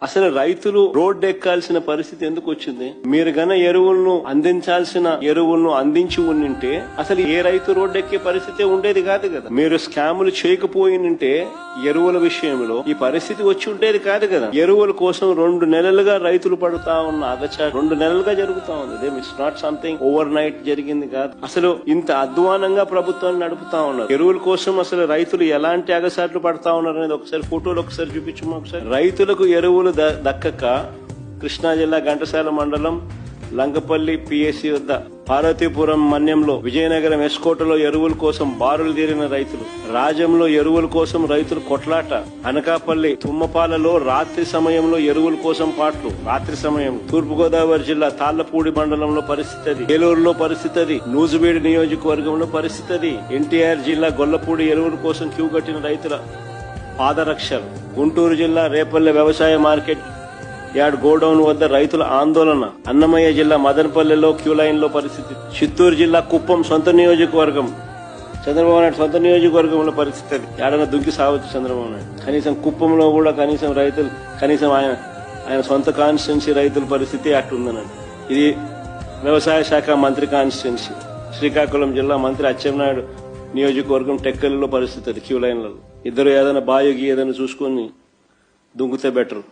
అసలు రైతులు రోడ్డు ఎక్కాల్సిన పరిస్థితి ఎందుకు వచ్చింది? మీరు గన ఎరువులను అందించాల్సిన ఎరువులను అందించి ఉండింటే అసలు ఏ రైతు రోడ్డు ఎక్కే పరిస్థితి ఉండేది కాదు కదా. మీరు స్కాములు చేయకపోయినంటే ఎరువుల విషయంలో ఈ పరిస్థితి వచ్చి ఉండేది కాదు కదా. ఎరువుల కోసం 2 నెలలుగా రైతులు పడుతా ఉన్న అగచాటు 2 నెలలుగా జరుగుతా ఉంది. It's not something over night జరిగింది కాదు. అసలు ఇంత అధ్వానంగా ప్రభుత్వాన్ని నడుపుతా ఉన్నారు. ఎరువుల కోసం అసలు రైతులు ఎలాంటి అగచాట్లు పడతా ఉన్నారు అనేది ఒకసారి ఫోటోలు ఒకసారి చూపించము. ఒకసారి రైతులకు ఎరువులు దక్కక కృష్ణా జిల్లా ఘంటసాల మండలం లంకపల్లి పిఎస్సి వద్ద పార్వతీపురం మన్యంలో విజయనగరం ఎస్కోటలో ఎరువుల కోసం బారులు తీరిన రైతులు, రాజంలో ఎరువుల కోసం రైతులు కొట్లాట, అనకాపల్లి తుమ్మపాలలో రాత్రి సమయంలో ఎరువుల కోసం పాటలు, రాత్రి సమయం, తూర్పుగోదావరి జిల్లా తాళ్లపూడి మండలంలో పరిస్థితి అది, ఏలూరులో పరిస్థితి అది, నూజివీడు నియోజకవర్గంలో పరిస్థితి అది, ఎన్టీఆర్ జిల్లా గొల్లపూడి ఎరువుల కోసం క్యూ కట్టిన రైతుల పాదరక్షలు, గుంటూరు జిల్లా రేపల్లె వ్యవసాయ మార్కెట్ యార్డ్ గోడౌన్ వద్ద రైతుల ఆందోళన, అన్నమయ్య జిల్లా మదనపల్లెలో క్యూ లైన్ లో పరిస్థితి, చిత్తూరు జిల్లా కుప్పం సొంత నియోజకవర్గం, చంద్రబాబు నాయుడు సొంత నియోజకవర్గంలో పరిస్థితి అది. ఏడన్నా దుంకి సావచ్చు చంద్రబాబు నాయుడు. కనీసం కుప్పంలో కూడా కనీసం రైతులు కనీసం ఆయన సొంత కాన్స్టిట్యున్సీ రైతుల పరిస్థితి అట్టుందనండి. ఇది వ్యవసాయ శాఖ మంత్రి కాన్స్టిట్యున్సీ. శ్రీకాకుళం జిల్లా మంత్రి అచ్చెన్నాయుడు నియోజకవర్గం టెక్కలిలో పరిస్థితి అది. క్యూ లైన్లలో ఇద్దరు ఏదైనా బాయోగి ఏదైనా చూసుకొని దుంకుతే బెటర్.